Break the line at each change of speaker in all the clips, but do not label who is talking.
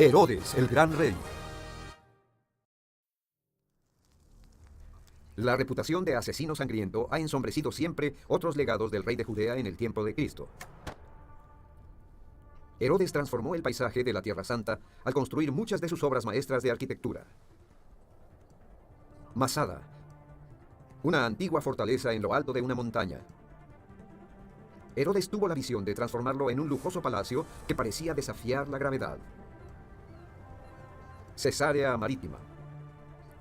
Herodes, el gran rey. La reputación de asesino sangriento ha ensombrecido siempre otros legados del rey de Judea en el tiempo de Cristo. Herodes transformó el paisaje de la Tierra Santa al construir muchas de sus obras maestras de arquitectura. Masada, una antigua fortaleza en lo alto de una montaña. Herodes tuvo la visión de transformarlo en un lujoso palacio que parecía desafiar la gravedad. Cesarea Marítima.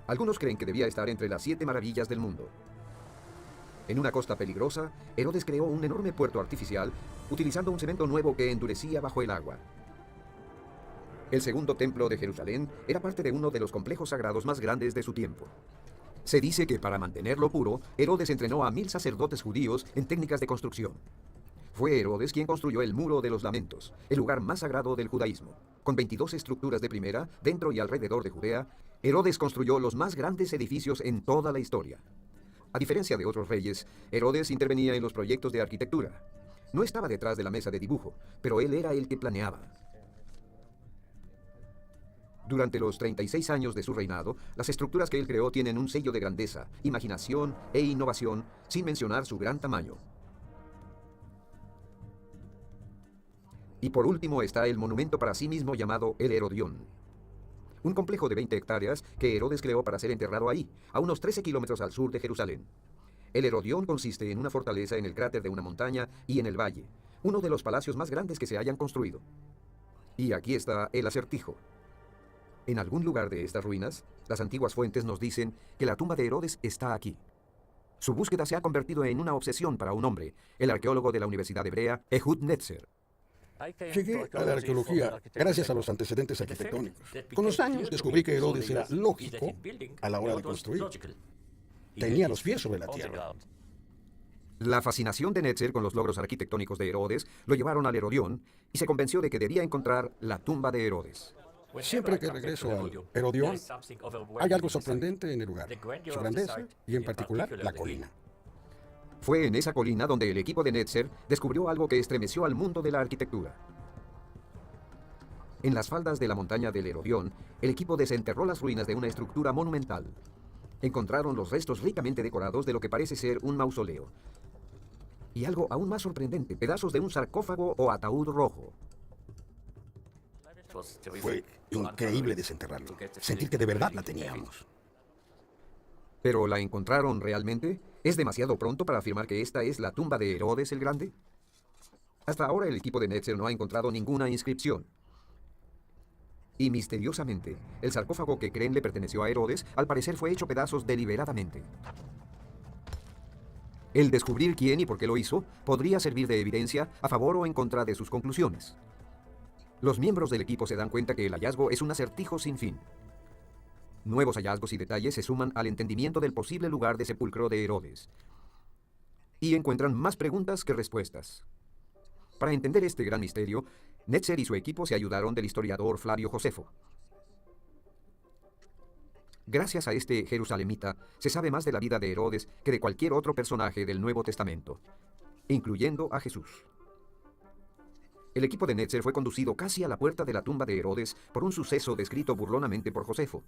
Algunos creen que debía estar entre las 7 maravillas del mundo. En una costa peligrosa, Herodes creó un enorme puerto artificial utilizando un cemento nuevo que endurecía bajo el agua. El segundo templo de Jerusalén era parte de uno de los complejos sagrados más grandes de su tiempo. Se dice que para mantenerlo puro, Herodes entrenó a 1000 sacerdotes judíos en técnicas de construcción. Fue Herodes quien construyó el Muro de los Lamentos, el lugar más sagrado del judaísmo. Con 22 estructuras de primera, dentro y alrededor de Judea, Herodes construyó los más grandes edificios en toda la historia. A diferencia de otros reyes, Herodes intervenía en los proyectos de arquitectura. No estaba detrás de la mesa de dibujo, pero él era el que planeaba. Durante los 36 años de su reinado, las estructuras que él creó tienen un sello de grandeza, imaginación e innovación, sin mencionar su gran tamaño. Y por último está el monumento para sí mismo llamado el Herodión. Un complejo de 20 hectáreas que Herodes creó para ser enterrado ahí, a unos 13 kilómetros al sur de Jerusalén. El Herodión consiste en una fortaleza en el cráter de una montaña y en el valle, uno de los palacios más grandes que se hayan construido. Y aquí está el acertijo. En algún lugar de estas ruinas, las antiguas fuentes nos dicen que la tumba de Herodes está aquí. Su búsqueda se ha convertido en una obsesión para un hombre, el arqueólogo de la Universidad Hebrea, Ehud Netzer.
Llegué a la arqueología gracias a los antecedentes arquitectónicos. Con los años descubrí que Herodes era lógico a la hora de construir. Tenía los pies sobre la tierra.
La fascinación de Netzer con los logros arquitectónicos de Herodes lo llevaron al Herodión y se convenció de que debía encontrar la tumba de Herodes.
Siempre que regreso al Herodión, hay algo sorprendente en el lugar. Su grandeza y en particular la colina.
Fue en esa colina donde el equipo de Netzer descubrió algo que estremeció al mundo de la arquitectura. En las faldas de la montaña del Herodión, el equipo desenterró las ruinas de una estructura monumental. Encontraron los restos ricamente decorados de lo que parece ser un mausoleo. Y algo aún más sorprendente, pedazos de un sarcófago o ataúd rojo.
Fue increíble desenterrarlo. Sentir que de verdad la teníamos.
¿Pero la encontraron realmente? ¿Es demasiado pronto para afirmar que esta es la tumba de Herodes el Grande? Hasta ahora el equipo de Netzer no ha encontrado ninguna inscripción. Y misteriosamente, el sarcófago que creen le perteneció a Herodes, al parecer fue hecho pedazos deliberadamente. El descubrir quién y por qué lo hizo podría servir de evidencia a favor o en contra de sus conclusiones. Los miembros del equipo se dan cuenta que el hallazgo es un acertijo sin fin. Nuevos hallazgos y detalles se suman al entendimiento del posible lugar de sepulcro de Herodes. Y encuentran más preguntas que respuestas. Para entender este gran misterio, Netzer y su equipo se ayudaron del historiador Flavio Josefo. Gracias a este jerusalemita, se sabe más de la vida de Herodes que de cualquier otro personaje del Nuevo Testamento, incluyendo a Jesús. El equipo de Netzer fue conducido casi a la puerta de la tumba de Herodes por un suceso descrito burlonamente por Josefo.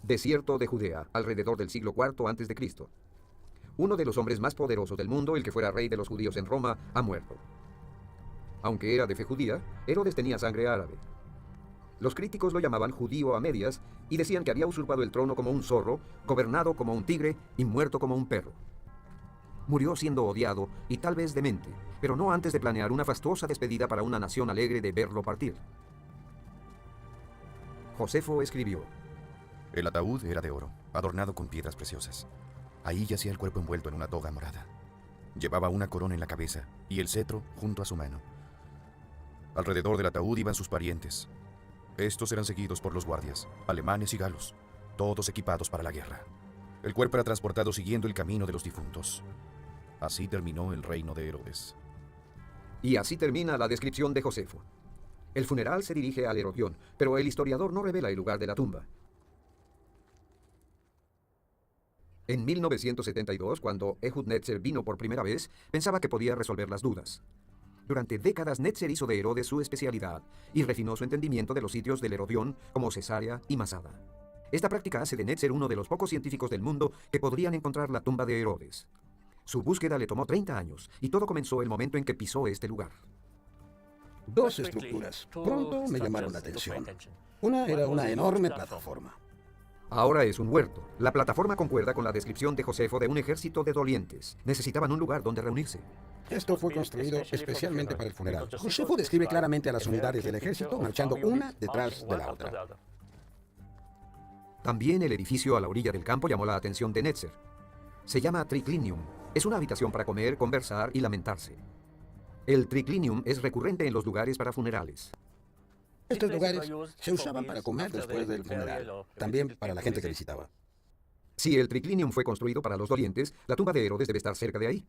Desierto de Judea, alrededor del siglo IV a.C. Uno de los hombres más poderosos del mundo, el que fuera rey de los judíos en Roma, ha muerto. Aunque era de fe judía, Herodes tenía sangre árabe. Los críticos lo llamaban judío a medias y decían que había usurpado el trono como un zorro, gobernado como un tigre y muerto como un perro. Murió siendo odiado y tal vez demente, pero no antes de planear una fastuosa despedida para una nación alegre de verlo partir. Josefo escribió:
El ataúd era de oro, adornado con piedras preciosas. Ahí yacía el cuerpo envuelto en una toga morada. Llevaba una corona en la cabeza y el cetro junto a su mano. Alrededor del ataúd iban sus parientes. Estos eran seguidos por los guardias, alemanes y galos, todos equipados para la guerra. El cuerpo era transportado siguiendo el camino de los difuntos. Así terminó el reino de Herodes.
Y así termina la descripción de Josefo. El funeral se dirige al Herodión, pero el historiador no revela el lugar de la tumba. En 1972, cuando Ehud Netzer vino por primera vez, pensaba que podía resolver las dudas. Durante décadas, Netzer hizo de Herodes su especialidad y refinó su entendimiento de los sitios del Herodión como Cesarea y Masada. Esta práctica hace de Netzer uno de los pocos científicos del mundo que podrían encontrar la tumba de Herodes. Su búsqueda le tomó 30 años y todo comenzó el momento en que pisó este lugar.
Dos estructuras pronto me llamaron la atención. Una era una enorme plataforma.
Ahora es un huerto. La plataforma concuerda con la descripción de Josefo de un ejército de dolientes. Necesitaban un lugar donde reunirse.
Esto fue construido especialmente para el funeral. Josefo describe claramente a las unidades del ejército marchando una detrás de la otra.
También el edificio a la orilla del campo llamó la atención de Netzer. Se llama triclinium. Es una habitación para comer, conversar y lamentarse. El triclinium es recurrente en los lugares para funerales.
Estos lugares se usaban para comer después del funeral, también para la gente que visitaba.
Si el triclinium fue construido para los dolientes, la tumba de Herodes debe estar cerca de ahí.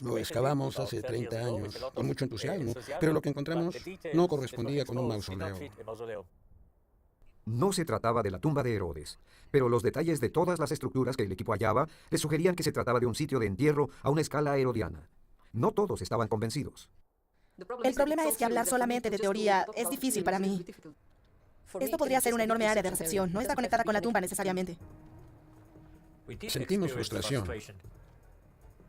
Lo excavamos hace 30 años, con mucho entusiasmo, pero lo que encontramos no correspondía con un mausoleo.
No se trataba de la tumba de Herodes, pero los detalles de todas las estructuras que el equipo hallaba le sugerían que se trataba de un sitio de entierro a una escala herodiana. No todos estaban convencidos.
El problema es que hablar solamente de teoría es difícil para mí. Esto podría ser una enorme área de recepción. No está conectada con la tumba necesariamente.
Sentimos frustración.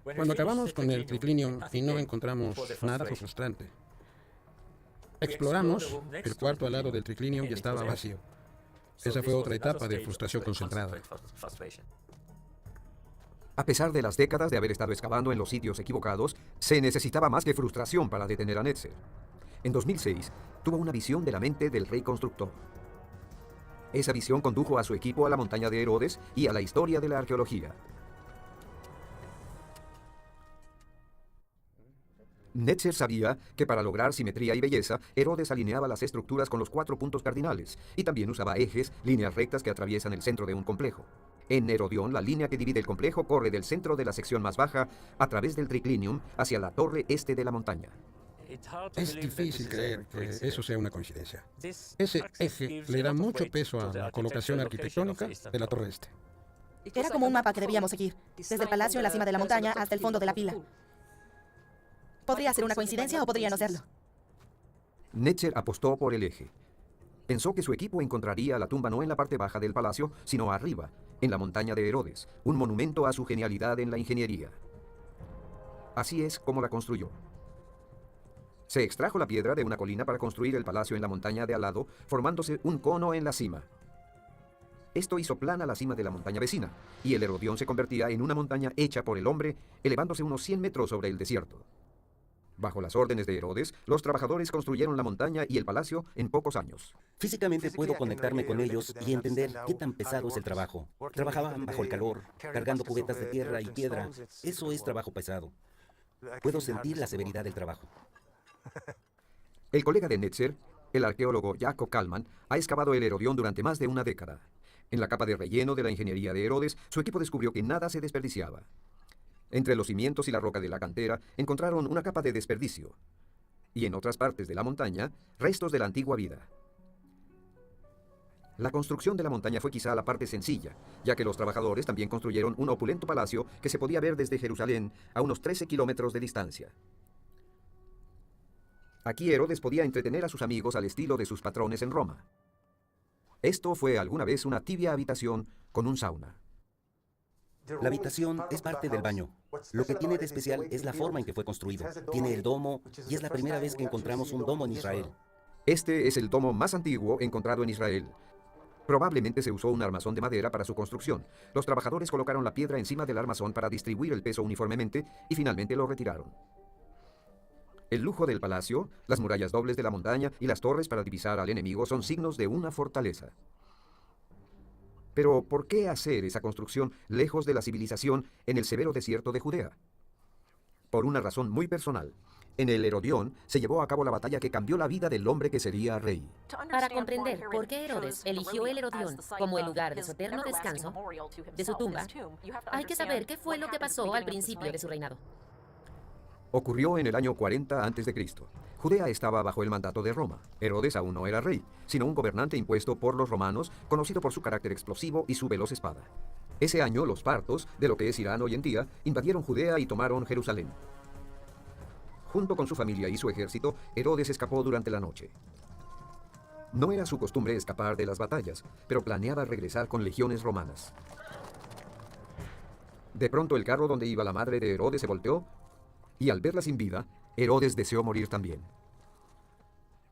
Cuando acabamos con el triclinium y no encontramos nada, fue frustrante. Exploramos el cuarto al lado del triclinium y estaba vacío. Esa fue otra etapa de frustración concentrada.
A pesar de las décadas de haber estado excavando en los sitios equivocados, se necesitaba más que frustración para detener a Netzer. En 2006, tuvo una visión de la mente del rey constructor. Esa visión condujo a su equipo a la montaña de Herodes y a la historia de la arqueología. Netzer sabía que para lograr simetría y belleza, Herodes alineaba las estructuras con los 4 puntos cardinales y también usaba ejes, líneas rectas que atraviesan el centro de un complejo. En Herodión, la línea que divide el complejo corre del centro de la sección más baja a través del triclinium hacia la torre este de la montaña.
Es difícil creer que eso sea una coincidencia. Ese eje le da mucho peso a la colocación arquitectónica de la torre este.
Era como un mapa que debíamos seguir, desde el palacio en la cima de la montaña hasta el fondo de la pila. Podría ser una coincidencia o podría no serlo.
Netzer apostó por el eje. Pensó que su equipo encontraría la tumba no en la parte baja del palacio, sino arriba, en la montaña de Herodes, un monumento a su genialidad en la ingeniería. Así es como la construyó. Se extrajo la piedra de una colina para construir el palacio en la montaña de al lado, formándose un cono en la cima. Esto hizo plana la cima de la montaña vecina, y el Herodión se convertía en una montaña hecha por el hombre, elevándose unos 100 metros sobre el desierto. Bajo las órdenes de Herodes, los trabajadores construyeron la montaña y el palacio en pocos años.
Físicamente puedo conectarme con ellos y entender qué tan pesado es el trabajo. Trabajaban bajo el calor, cargando cubetas de tierra y piedra. Eso es trabajo pesado. Puedo sentir la severidad del trabajo.
El colega de Netzer, el arqueólogo Jacob Kallman, ha excavado el Herodión durante más de una década. En la capa de relleno de la ingeniería de Herodes, su equipo descubrió que nada se desperdiciaba. Entre los cimientos y la roca de la cantera encontraron una capa de desperdicio. Y en otras partes de la montaña, restos de la antigua vida. La construcción de la montaña fue quizá la parte sencilla, ya que los trabajadores también construyeron un opulento palacio que se podía ver desde Jerusalén a unos 13 kilómetros de distancia. Aquí Herodes podía entretener a sus amigos al estilo de sus patrones en Roma. Esto fue alguna vez una tibia habitación con un sauna.
La habitación es parte del baño. Lo que tiene de especial es la forma en que fue construido. Tiene el domo y es la primera vez que encontramos un domo en Israel.
Este es el domo más antiguo encontrado en Israel. Probablemente se usó un armazón de madera para su construcción. Los trabajadores colocaron la piedra encima del armazón para distribuir el peso uniformemente y finalmente lo retiraron. El lujo del palacio, las murallas dobles de la montaña y las torres para divisar al enemigo son signos de una fortaleza. Pero, ¿por qué hacer esa construcción lejos de la civilización en el severo desierto de Judea? Por una razón muy personal. En el Herodión se llevó a cabo la batalla que cambió la vida del hombre que sería rey.
Para comprender por qué Herodes eligió el Herodión como el lugar de su eterno descanso, de su tumba, hay que saber qué fue lo que pasó al principio de su reinado.
Ocurrió en el año 40 a.C. Judea estaba bajo el mandato de Roma. Herodes aún no era rey, sino un gobernante impuesto por los romanos, conocido por su carácter explosivo y su veloz espada. Ese año, los partos, de lo que es Irán hoy en día, invadieron Judea y tomaron Jerusalén. Junto con su familia y su ejército, Herodes escapó durante la noche. No era su costumbre escapar de las batallas, pero planeaba regresar con legiones romanas. De pronto el carro donde iba la madre de Herodes se volteó, y al verla sin vida, Herodes deseó morir también.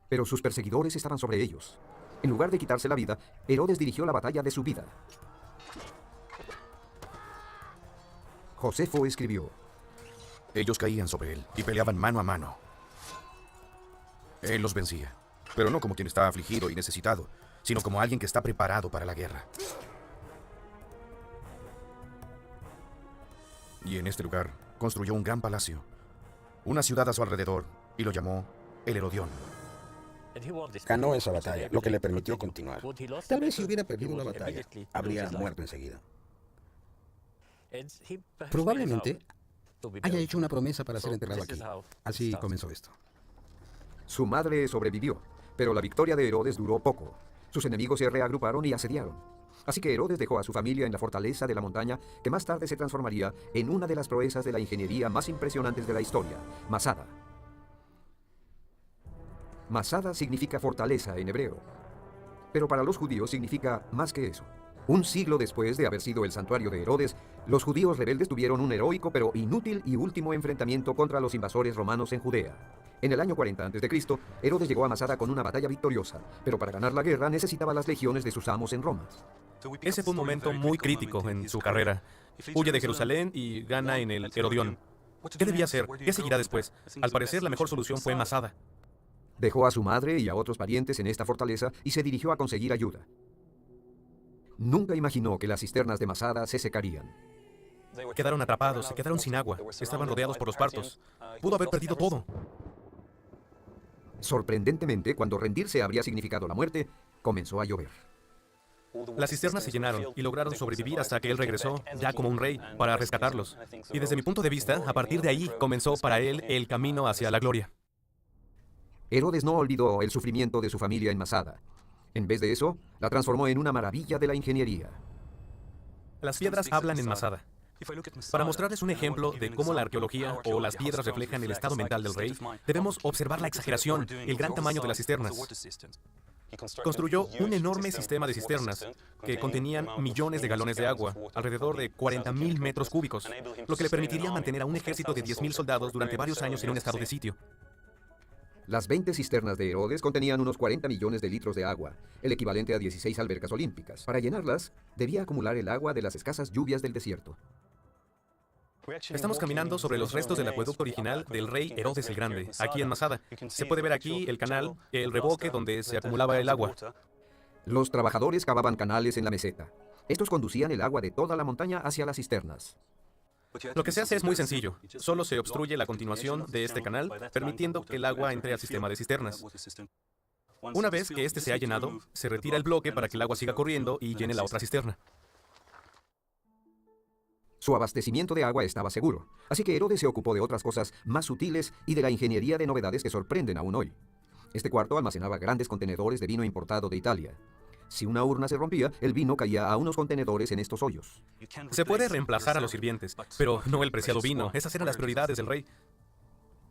Pero sus perseguidores estaban sobre ellos. En lugar de quitarse la vida, Herodes dirigió la batalla de su vida. Josefo escribió:
Ellos caían sobre él y peleaban mano a mano. Él los vencía, pero no como quien está afligido y necesitado, sino como alguien que está preparado para la guerra. Y en este lugar construyó un gran palacio, una ciudad a su alrededor, y lo llamó el Herodión.
Ganó esa batalla, lo que le permitió continuar. Tal vez si hubiera perdido la batalla, habría muerto enseguida. Probablemente haya hecho una promesa para ser enterrado aquí. Así comenzó esto.
Su madre sobrevivió, pero la victoria de Herodes duró poco. Sus enemigos se reagruparon y asediaron. Así que Herodes dejó a su familia en la fortaleza de la montaña, que más tarde se transformaría en una de las proezas de la ingeniería más impresionantes de la historia, Masada. Masada significa fortaleza en hebreo, pero para los judíos significa más que eso. Un siglo después de haber sido el santuario de Herodes, los judíos rebeldes tuvieron un heroico pero inútil y último enfrentamiento contra los invasores romanos en Judea. En el año 40 a.C., Herodes llegó a Masada con una batalla victoriosa, pero para ganar la guerra necesitaba las legiones de sus amos en Roma.
Ese fue un momento muy crítico en su carrera. Huye de Jerusalén y gana en el Herodión. ¿Qué debía hacer? ¿Qué seguirá después? Al parecer, la mejor solución fue Masada.
Dejó a su madre y a otros parientes en esta fortaleza y se dirigió a conseguir ayuda. Nunca imaginó que las cisternas de Masada se secarían.
Quedaron atrapados, se quedaron sin agua. Estaban rodeados por los partos. Pudo haber perdido todo.
Sorprendentemente, cuando rendirse habría significado la muerte, comenzó a llover.
Las cisternas se llenaron y lograron sobrevivir hasta que él regresó, ya como un rey, para rescatarlos. Y desde mi punto de vista, a partir de ahí comenzó para él el camino hacia la gloria.
Herodes no olvidó el sufrimiento de su familia en Masada. En vez de eso, la transformó en una maravilla de la ingeniería.
Las piedras hablan en Masada. Para mostrarles un ejemplo de cómo la arqueología o las piedras reflejan el estado mental del rey, debemos observar la exageración, el gran tamaño de las cisternas. Construyó un enorme sistema de cisternas que contenían millones de galones de agua, alrededor de 40.000 metros cúbicos, lo que le permitiría mantener a un ejército de 10.000 soldados durante varios años en un estado de sitio.
Las 20 cisternas de Herodes contenían unos 40 millones de litros de agua, el equivalente a 16 albercas olímpicas. Para llenarlas, debía acumular el agua de las escasas lluvias del desierto.
Estamos caminando sobre los restos del acueducto original del rey Herodes el Grande, aquí en Masada. Se puede ver aquí el canal, el revoque donde se acumulaba el agua.
Los trabajadores cavaban canales en la meseta. Estos conducían el agua de toda la montaña hacia las cisternas.
Lo que se hace es muy sencillo. Solo se obstruye la continuación de este canal, permitiendo que el agua entre al sistema de cisternas. Una vez que este se ha llenado, se retira el bloque para que el agua siga corriendo y llene la otra cisterna.
Su abastecimiento de agua estaba seguro, así que Herodes se ocupó de otras cosas más sutiles y de la ingeniería de novedades que sorprenden aún hoy. Este cuarto almacenaba grandes contenedores de vino importado de Italia. Si una urna se rompía, el vino caía a unos contenedores en estos hoyos.
Se puede reemplazar a los sirvientes, pero no el preciado vino. Esas eran las prioridades del rey.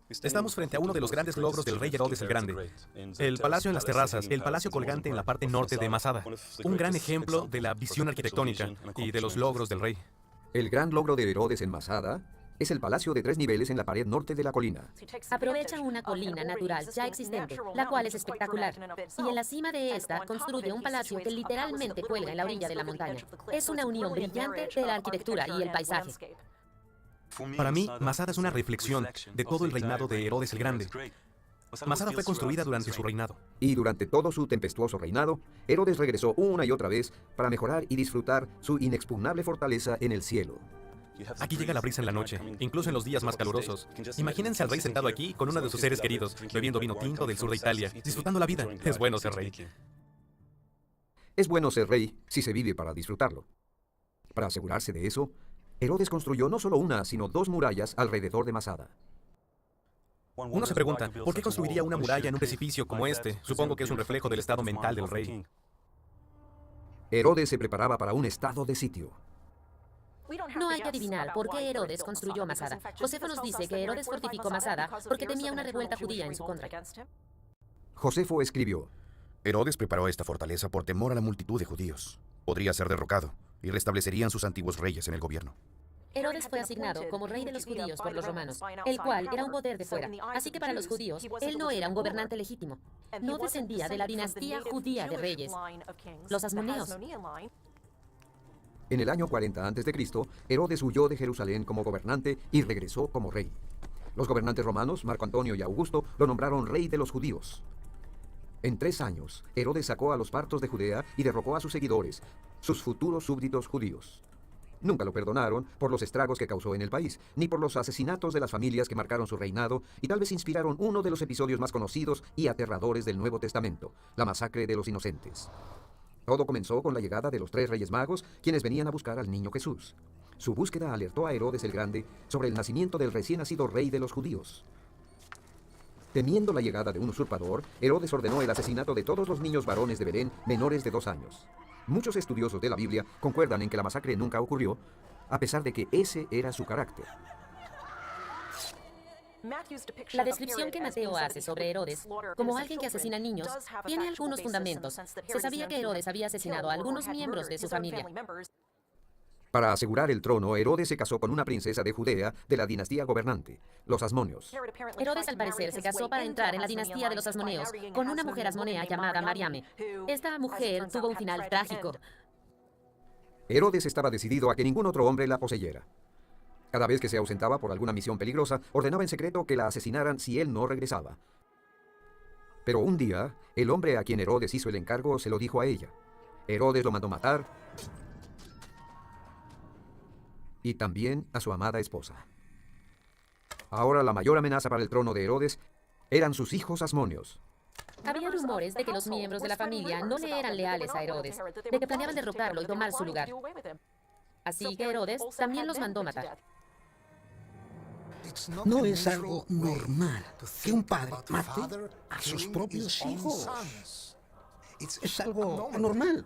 Estamos frente a uno de los grandes logros del rey Herodes el Grande. El palacio en las terrazas, el palacio colgante en la parte norte de Masada. Un gran ejemplo de la visión arquitectónica y de los logros del rey.
El gran logro de Herodes en Masada es el palacio de 3 niveles en la pared norte de la colina.
Aprovecha una colina natural ya existente, la cual es espectacular. Y en la cima de esta construye un palacio que literalmente cuelga en la orilla de la montaña. Es una unión brillante de la arquitectura y el paisaje.
Para mí, Masada es una reflexión de todo el reinado de Herodes el Grande. Masada fue construida durante su reinado.
Y durante todo su tempestuoso reinado, Herodes regresó una y otra vez para mejorar y disfrutar su inexpugnable fortaleza en el cielo.
Aquí llega la brisa en la noche, incluso en los días más calurosos. Imagínense al rey sentado aquí con uno de sus seres queridos, bebiendo vino tinto del sur de Italia, disfrutando la vida. Es bueno ser rey.
Es bueno ser rey si se vive para disfrutarlo. Para asegurarse de eso, Herodes construyó no solo una, sino 2 murallas alrededor de Masada.
Uno se pregunta, ¿por qué construiría una muralla en un precipicio como este? Supongo que es un reflejo del estado mental del rey.
Herodes se preparaba para un estado de sitio.
No hay que adivinar por qué Herodes construyó Masada. Josefo nos dice que Herodes fortificó Masada porque temía una revuelta judía en su contra.
Josefo escribió:
Herodes preparó esta fortaleza por temor a la multitud de judíos. Podría ser derrocado y restablecerían sus antiguos reyes en el gobierno.
Herodes fue asignado como rey de los judíos por los romanos, el cual era un poder de fuera. Así que para los judíos, él no era un gobernante legítimo. No descendía de la dinastía judía de reyes, los asmoneos.
En el año 40 a.C., Herodes huyó de Jerusalén como gobernante y regresó como rey. Los gobernantes romanos, Marco Antonio y Augusto, lo nombraron rey de los judíos. En 3 años, Herodes sacó a los partos de Judea y derrocó a sus seguidores, sus futuros súbditos judíos. Nunca lo perdonaron por los estragos que causó en el país, ni por los asesinatos de las familias que marcaron su reinado y tal vez inspiraron uno de los episodios más conocidos y aterradores del Nuevo Testamento, la masacre de los inocentes. Todo comenzó con la llegada de los 3 reyes magos, quienes venían a buscar al niño Jesús. Su búsqueda alertó a Herodes el Grande sobre el nacimiento del recién nacido rey de los judíos. Temiendo la llegada de un usurpador, Herodes ordenó el asesinato de todos los niños varones de Belén menores de 2 años. Muchos estudiosos de la Biblia concuerdan en que la masacre nunca ocurrió, a pesar de que ese era su carácter.
La descripción que Mateo hace sobre Herodes, como alguien que asesina niños, tiene algunos fundamentos. Se sabía que Herodes había asesinado a algunos miembros de su familia.
Para asegurar el trono, Herodes se casó con una princesa de Judea de la dinastía gobernante, los asmonios.
Herodes, al parecer, se casó para entrar en la dinastía de los asmoneos con una mujer asmonea llamada Mariame. Esta mujer tuvo un final trágico.
Herodes estaba decidido a que ningún otro hombre la poseyera. Cada vez que se ausentaba por alguna misión peligrosa, ordenaba en secreto que la asesinaran si él no regresaba. Pero un día, el hombre a quien Herodes hizo el encargo se lo dijo a ella. Herodes lo mandó matar y también a su amada esposa. Ahora la mayor amenaza para el trono de Herodes eran sus hijos asmonios.
Había rumores de que los miembros de la familia no le eran leales a Herodes, de que planeaban derrocarlo y tomar su lugar. Así que Herodes también los mandó matar.
No es algo normal que un padre mate a sus propios hijos. Es algo anormal.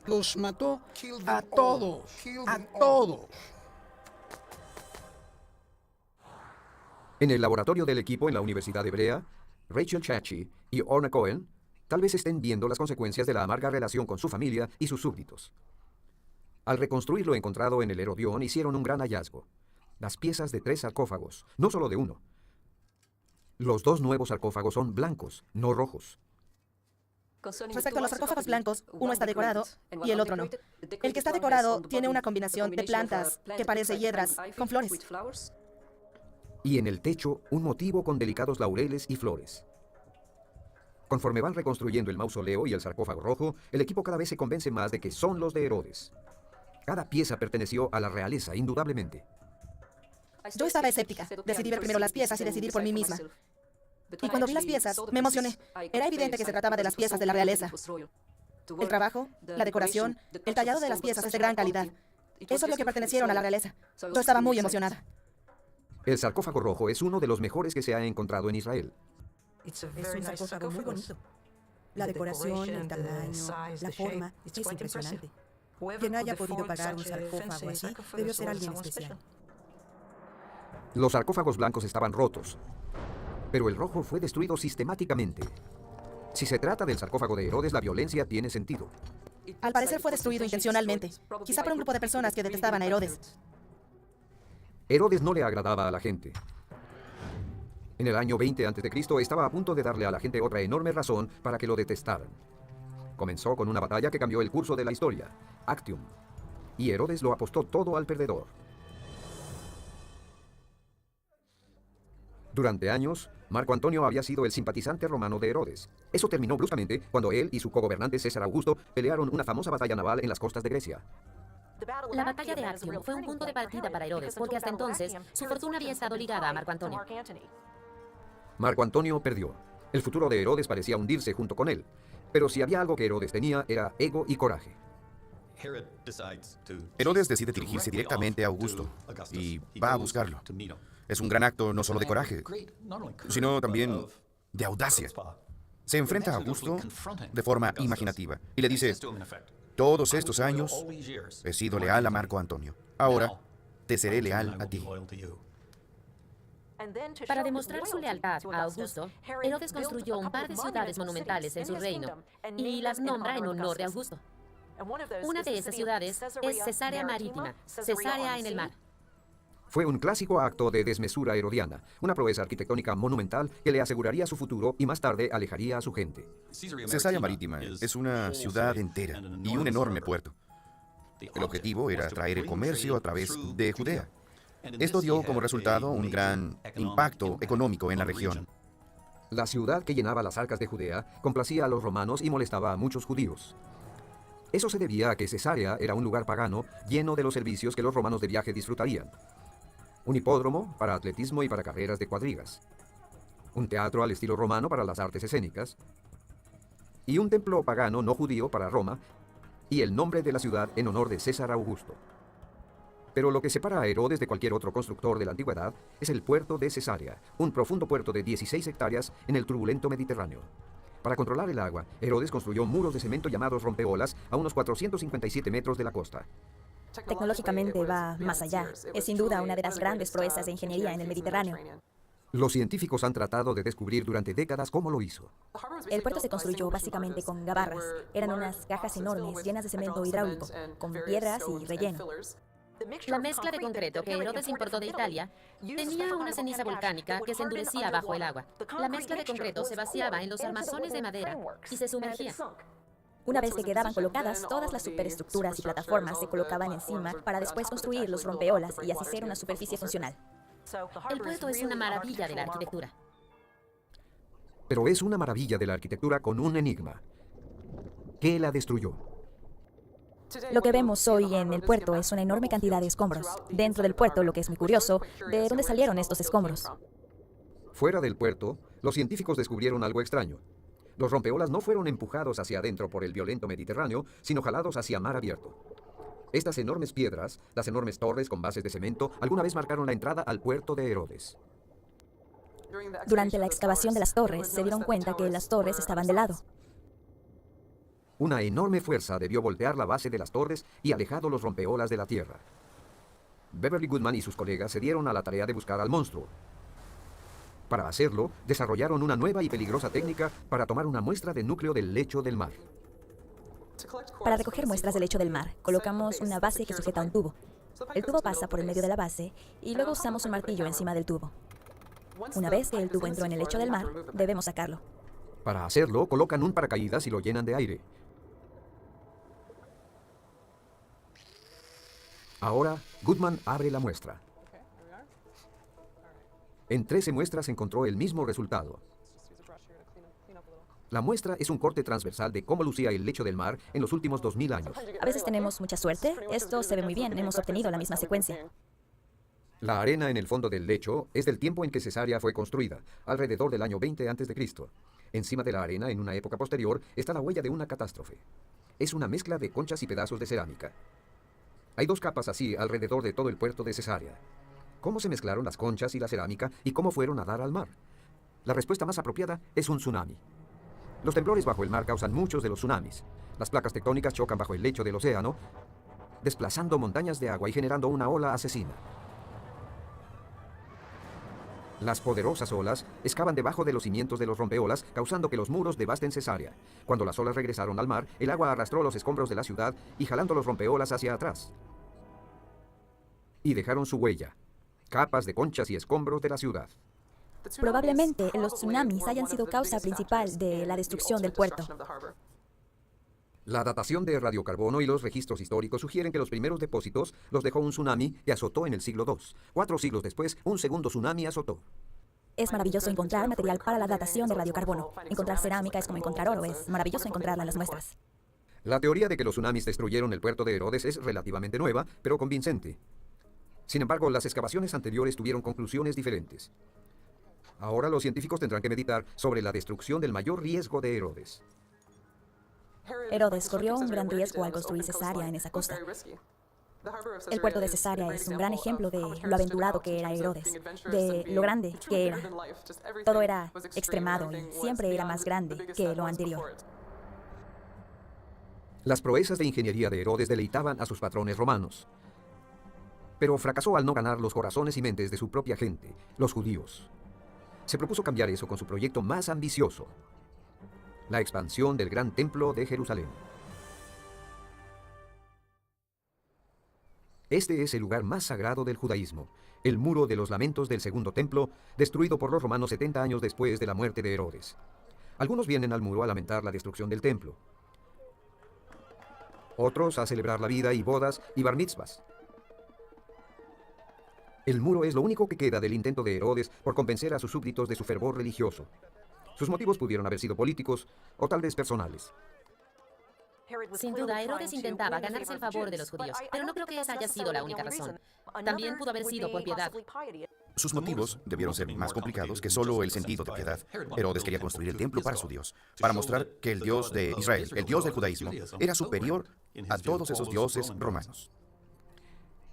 Los mató a todos, a todos.
En el laboratorio del equipo en la Universidad Hebrea, Rachel Chachi y Orna Cohen tal vez estén viendo las consecuencias de la amarga relación con su familia y sus súbditos. Al reconstruir lo encontrado en el Herodión, hicieron un gran hallazgo. Las piezas de 3 sarcófagos, no solo de uno. Los 2 nuevos sarcófagos son blancos, no rojos.
Respecto a los sarcófagos blancos, uno está decorado y el otro no. El que está decorado tiene una combinación de plantas que parece hiedras con flores.
Y en el techo, un motivo con delicados laureles y flores. Conforme van reconstruyendo el mausoleo y el sarcófago rojo, el equipo cada vez se convence más de que son los de Herodes. Cada pieza perteneció a la realeza, indudablemente.
Yo estaba escéptica. Decidí ver primero las piezas y decidir por mí misma. Y cuando vi las piezas, me emocioné. Era evidente que se trataba de las piezas de la realeza. El trabajo, la decoración, el tallado de las piezas es de gran calidad. Eso es lo que pertenecieron a la realeza. Yo estaba muy emocionada.
El sarcófago rojo es uno de los mejores que se ha encontrado en Israel.
Es un sarcófago muy bonito. La decoración, el tamaño, la forma, es impresionante. Quien haya podido pagar un sarcófago así, debió ser alguien especial.
Los sarcófagos blancos estaban rotos, pero el rojo fue destruido sistemáticamente. Si se trata del sarcófago de Herodes, la violencia tiene sentido.
Al parecer fue destruido intencionalmente, quizá por un grupo de personas que detestaban a Herodes.
Herodes no le agradaba a la gente. En el año 20 a.C. estaba a punto de darle a la gente otra enorme razón para que lo detestaran. Comenzó con una batalla que cambió el curso de la historia, Actium, y Herodes lo apostó todo al perdedor. Durante años, Marco Antonio había sido el simpatizante romano de Herodes. Eso terminó bruscamente cuando él y su cogobernante César Augusto pelearon una famosa batalla naval en las costas de Grecia.
La batalla de Actium fue un punto de partida para Herodes, porque hasta entonces su fortuna había estado ligada a Marco Antonio.
Marco Antonio perdió. El futuro de Herodes parecía hundirse junto con él. Pero si había algo que Herodes tenía, era ego y coraje.
Herodes decide dirigirse directamente a Augusto y va a buscarlo. Es un gran acto no solo de coraje, sino también de audacia. Se enfrenta a Augusto de forma imaginativa y le dice: todos estos años he sido leal a Marco Antonio. Ahora te seré leal a ti.
Para demostrar su lealtad a Augusto, Herodes construyó un par de ciudades monumentales en su reino y las nombra en honor de Augusto. Una de esas ciudades es Cesarea Marítima, Cesarea en el mar.
Fue un clásico acto de desmesura herodiana, una proeza arquitectónica monumental que le aseguraría su futuro y más tarde alejaría a su gente.
Cesarea Marítima es una ciudad entera y un enorme puerto. El objetivo era atraer el comercio a través de Judea. Esto dio como resultado un gran impacto económico en la región.
La ciudad que llenaba las arcas de Judea complacía a los romanos y molestaba a muchos judíos. Eso se debía a que Cesarea era un lugar pagano lleno de los servicios que los romanos de viaje disfrutarían. Un hipódromo para atletismo y para carreras de cuadrigas. Un teatro al estilo romano para las artes escénicas. Y un templo pagano no judío para Roma, y el nombre de la ciudad en honor de César Augusto. Pero lo que separa a Herodes de cualquier otro constructor de la antigüedad es el puerto de Cesarea, un profundo puerto de 16 hectáreas en el turbulento Mediterráneo. Para controlar el agua, Herodes construyó muros de cemento llamados rompeolas a unos 457 metros de la costa.
Tecnológicamente va más allá. Es sin duda una de las grandes proezas de ingeniería en el Mediterráneo.
Los científicos han tratado de descubrir durante décadas cómo lo hizo.
El puerto se construyó básicamente con gabarras. Eran unas cajas enormes llenas de cemento hidráulico, con piedras y relleno.
La mezcla de concreto que Herodes importó de Italia tenía una ceniza volcánica que se endurecía bajo el agua. La mezcla de concreto se vaciaba en los armazones de madera y se sumergía.
Una vez que quedaban colocadas, todas las superestructuras y plataformas se colocaban encima para después construir los rompeolas y así ser una superficie funcional.
El puerto es una maravilla de la arquitectura.
Pero es una maravilla de la arquitectura con un enigma. ¿Qué la destruyó?
Lo que vemos hoy en el puerto es una enorme cantidad de escombros. Dentro del puerto, lo que es muy curioso, ¿de dónde salieron estos escombros?
Fuera del puerto, los científicos descubrieron algo extraño. Los rompeolas no fueron empujados hacia adentro por el violento Mediterráneo, sino jalados hacia mar abierto. Estas enormes piedras, las enormes torres con bases de cemento, alguna vez marcaron la entrada al puerto de Herodes.
Durante la excavación de las torres, se dieron cuenta que las torres estaban de lado.
Una enorme fuerza debió voltear la base de las torres y alejado los rompeolas de la tierra. Beverly Goodman y sus colegas se dieron a la tarea de buscar al monstruo. Para hacerlo, desarrollaron una nueva y peligrosa técnica para tomar una muestra del núcleo del lecho del mar.
Para recoger muestras del lecho del mar, colocamos una base que sujeta un tubo. El tubo pasa por el medio de la base y luego usamos un martillo encima del tubo. Una vez que el tubo entró en el lecho del mar, debemos sacarlo.
Para hacerlo, colocan un paracaídas y lo llenan de aire. Ahora, Goodman abre la muestra. En 13 muestras encontró el mismo resultado. La muestra es un corte transversal de cómo lucía el lecho del mar en los últimos 2000 años.
A veces tenemos mucha suerte. Esto se ve muy bien. Hemos obtenido la misma secuencia.
La arena en el fondo del lecho es del tiempo en que Cesarea fue construida, alrededor del año 20 a.C. Encima de la arena, en una época posterior, está la huella de una catástrofe. Es una mezcla de conchas y pedazos de cerámica. Hay 2 capas así alrededor de todo el puerto de Cesarea. ¿Cómo se mezclaron las conchas y la cerámica y cómo fueron a dar al mar? La respuesta más apropiada es un tsunami. Los temblores bajo el mar causan muchos de los tsunamis. Las placas tectónicas chocan bajo el lecho del océano, desplazando montañas de agua y generando una ola asesina. Las poderosas olas excavan debajo de los cimientos de los rompeolas, causando que los muros devasten Cesarea. Cuando las olas regresaron al mar, el agua arrastró los escombros de la ciudad y jalando los rompeolas hacia atrás. Y dejaron su huella, capas de conchas y escombros de la ciudad.
Probablemente los tsunamis hayan sido causa principal de la destrucción del puerto.
La datación de radiocarbono y los registros históricos sugieren que los primeros depósitos los dejó un tsunami que azotó en el siglo II. 4 siglos después, un segundo tsunami azotó.
Es maravilloso encontrar material para la datación de radiocarbono. Encontrar cerámica es como encontrar oro. Es maravilloso encontrarla en las muestras.
La teoría de que los tsunamis destruyeron el puerto de Herodes es relativamente nueva, pero convincente. Sin embargo, las excavaciones anteriores tuvieron conclusiones diferentes. Ahora los científicos tendrán que meditar sobre la destrucción del mayor riesgo de Herodes.
Herodes corrió un gran riesgo al construir Cesarea en esa costa. El puerto de Cesarea es un gran ejemplo de lo aventurado que era Herodes, de lo grande que era. Todo era extremado y siempre era más grande que lo anterior.
Las proezas de ingeniería de Herodes deleitaban a sus patrones romanos. pero fracasó al no ganar los corazones y mentes de su propia gente, los judíos. Se propuso cambiar eso con su proyecto más ambicioso, la expansión del Gran Templo de Jerusalén. Este es el lugar más sagrado del judaísmo, el Muro de los Lamentos del Segundo Templo, destruido por los romanos 70 años después de la muerte de Herodes. Algunos vienen al muro a lamentar la destrucción del templo. Otros a celebrar la vida y bodas y bar mitzvahs. El muro es lo único que queda del intento de Herodes por convencer a sus súbditos de su fervor religioso. Sus motivos pudieron haber sido políticos o tal vez personales.
Sin duda, Herodes intentaba ganarse el favor de los judíos, pero no creo que esa haya sido la única razón. También pudo haber sido por piedad.
Sus motivos debieron ser más complicados que solo el sentido de piedad. Herodes quería construir el templo para su Dios, para mostrar que el Dios de Israel, el Dios del judaísmo, era superior a todos esos dioses romanos.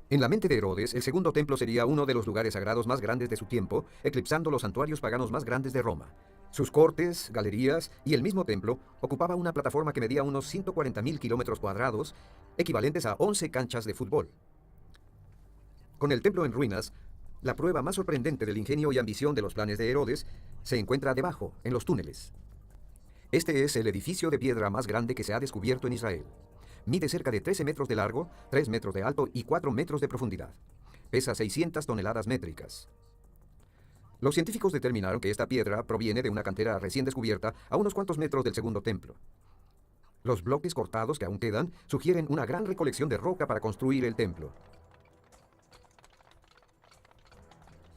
En la mente de Herodes, el Segundo Templo sería uno de los lugares sagrados más grandes de su tiempo, eclipsando los santuarios paganos más grandes de Roma. Sus cortes, galerías y el mismo templo ocupaba una plataforma que medía unos 140.000 kilómetros cuadrados, equivalentes a 11 canchas de fútbol. Con el templo en ruinas, la prueba más sorprendente del ingenio y ambición de los planes de Herodes se encuentra debajo, en los túneles. Este es el edificio de piedra más grande que se ha descubierto en Israel. Mide cerca de 13 metros de largo, 3 metros de alto y 4 metros de profundidad. Pesa 600 toneladas métricas. Los científicos determinaron que esta piedra proviene de una cantera recién descubierta a unos cuantos metros del Segundo Templo. Los bloques cortados que aún quedan sugieren una gran recolección de roca para construir el templo.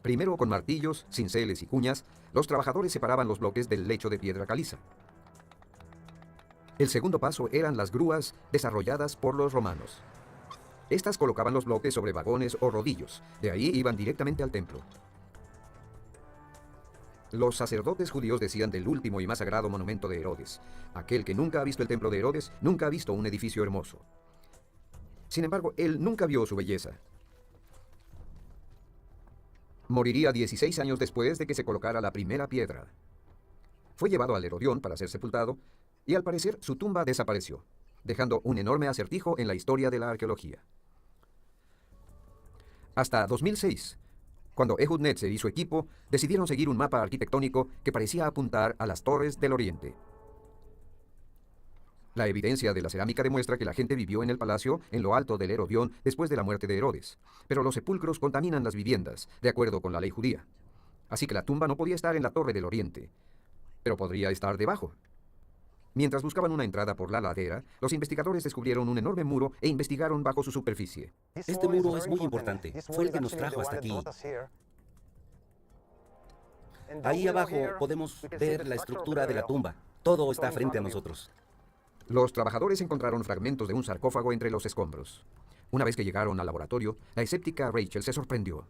Primero, con martillos, cinceles y cuñas, los trabajadores separaban los bloques del lecho de piedra caliza. El segundo paso eran las grúas desarrolladas por los romanos. Estas colocaban los bloques sobre vagones o rodillos. De ahí iban directamente al templo. Los sacerdotes judíos decían del último y más sagrado monumento de Herodes: aquel que nunca ha visto el templo de Herodes, nunca ha visto un edificio hermoso. Sin embargo, él nunca vio su belleza. Moriría 16 años después de que se colocara la primera piedra. Fue llevado al Herodión para ser sepultado, y al parecer su tumba desapareció, dejando un enorme acertijo en la historia de la arqueología. Hasta 2006, cuando Ehud Netzer y su equipo decidieron seguir un mapa arquitectónico que parecía apuntar a las torres del oriente. La evidencia de la cerámica demuestra que la gente vivió en el palacio en lo alto del Herodión después de la muerte de Herodes, pero los sepulcros contaminan las viviendas, de acuerdo con la ley judía. Así que la tumba no podía estar en la torre del oriente, pero podría estar debajo. Mientras buscaban una entrada por la ladera, los investigadores descubrieron un enorme muro e investigaron bajo su superficie.
Este muro es muy importante. Fue el que nos trajo hasta aquí. Ahí abajo podemos ver la estructura de la tumba. Todo está frente a nosotros.
Los trabajadores encontraron fragmentos de un sarcófago entre los escombros. Una vez que llegaron al laboratorio, la escéptica Rachel se sorprendió.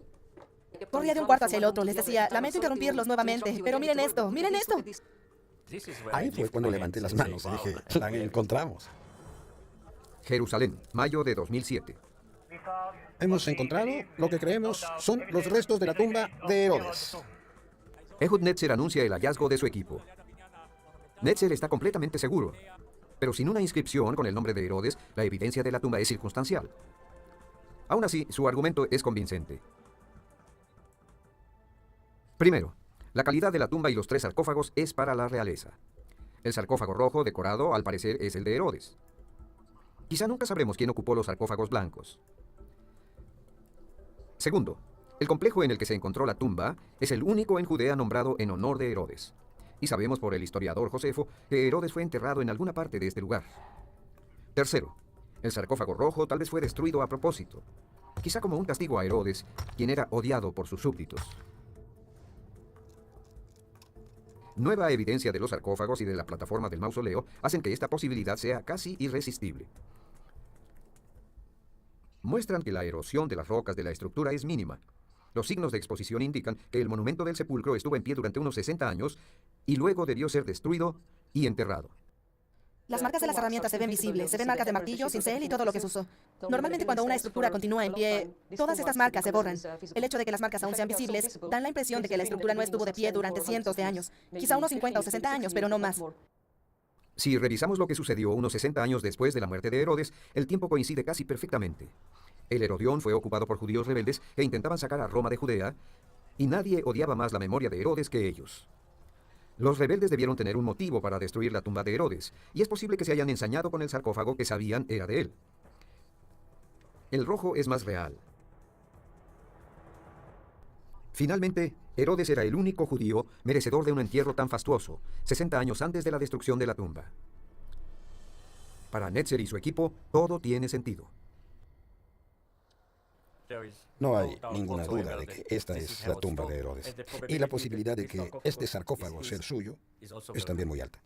Corría de un cuarto hacia el otro. Les decía, lamento interrumpirlos nuevamente, pero miren esto, miren esto.
Ahí fue cuando levanté las manos y dije, la encontramos.
Jerusalén, mayo de 2007.
Hemos encontrado lo que creemos son los restos de la tumba de Herodes.
Ehud Netzer anuncia el hallazgo de su equipo. Netzer está completamente seguro, pero sin una inscripción con el nombre de Herodes, la evidencia de la tumba es circunstancial. Aún así, su argumento es convincente. Primero, la calidad de la tumba y los 3 sarcófagos es para la realeza. El sarcófago rojo decorado, al parecer, es el de Herodes. Quizá nunca sabremos quién ocupó los sarcófagos blancos. Segundo, el complejo en el que se encontró la tumba es el único en Judea nombrado en honor de Herodes. Y sabemos por el historiador Josefo que Herodes fue enterrado en alguna parte de este lugar. Tercero, el sarcófago rojo tal vez fue destruido a propósito, quizá como un castigo a Herodes, quien era odiado por sus súbditos. Nueva evidencia de los sarcófagos y de la plataforma del mausoleo hacen que esta posibilidad sea casi irresistible. Muestran que la erosión de las rocas de la estructura es mínima. Los signos de exposición indican que el monumento del sepulcro estuvo en pie durante unos 60 años y luego debió ser destruido y enterrado.
Las marcas de las herramientas se ven visibles, se ven marcas de martillo, cincel y todo lo que se usó. Normalmente cuando una estructura continúa en pie, todas estas marcas se borran. El hecho de que las marcas aún sean visibles dan la impresión de que la estructura no estuvo de pie durante cientos de años, quizá unos 50 o 60 años, pero no más.
Si revisamos lo que sucedió unos 60 años después de la muerte de Herodes, el tiempo coincide casi perfectamente. El Herodión fue ocupado por judíos rebeldes que intentaban sacar a Roma de Judea, y nadie odiaba más la memoria de Herodes que ellos. Los rebeldes debieron tener un motivo para destruir la tumba de Herodes, y es posible que se hayan ensañado con el sarcófago que sabían era de él. El rojo es más real. Finalmente, Herodes era el único judío merecedor de un entierro tan fastuoso, 60 años antes de la destrucción de la tumba. Para Netzer y su equipo, todo tiene sentido.
No hay ninguna duda de que esta es la tumba de Herodes. Y la posibilidad de que este sarcófago sea el suyo es también muy alta.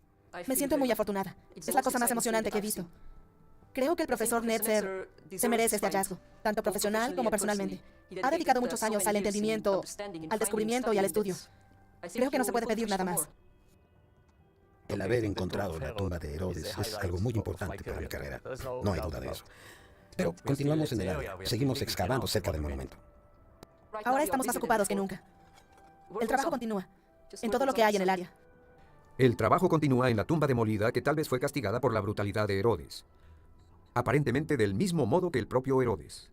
Me siento muy afortunada. Es la cosa más emocionante que he visto. Creo que el profesor Netzer se merece este hallazgo, tanto profesional como personalmente. Ha dedicado muchos años al entendimiento, al descubrimiento y al estudio. Creo que no se puede pedir nada más.
El haber encontrado la tumba de Herodes es algo muy importante para mi carrera. No hay duda de eso. Pero continuamos en el área. Seguimos excavando cerca del monumento.
Ahora estamos más ocupados que nunca. El trabajo continúa, en todo lo que hay en el área.
El trabajo continúa en la tumba demolida que tal vez fue castigada por la brutalidad de Herodes. Aparentemente del mismo modo que el propio Herodes.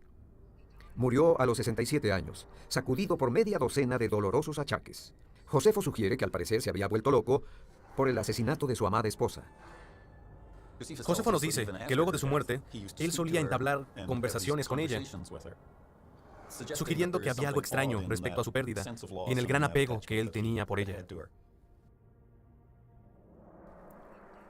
Murió a los 67 años, sacudido por media docena de dolorosos achaques. Josefo sugiere que al parecer se había vuelto loco por el asesinato de su amada esposa.
Josefo nos dice que luego de su muerte, él solía entablar conversaciones con ella, sugiriendo que había algo extraño respecto a su pérdida y en el gran apego que él tenía por ella.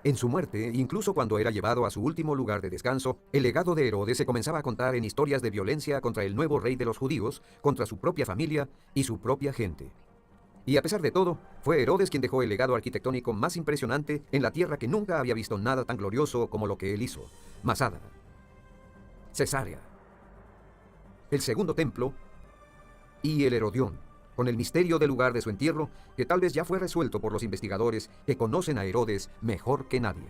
En su muerte, incluso cuando era llevado a su último lugar de descanso, el legado de Herodes se comenzaba a contar en historias de violencia contra el nuevo rey de los judíos, contra su propia familia y su propia gente. Y a pesar de todo, fue Herodes quien dejó el legado arquitectónico más impresionante en la tierra que nunca había visto nada tan glorioso como lo que él hizo. Masada, Cesarea, el segundo templo y el Herodión, con el misterio del lugar de su entierro que tal vez ya fue resuelto por los investigadores que conocen a Herodes mejor que nadie.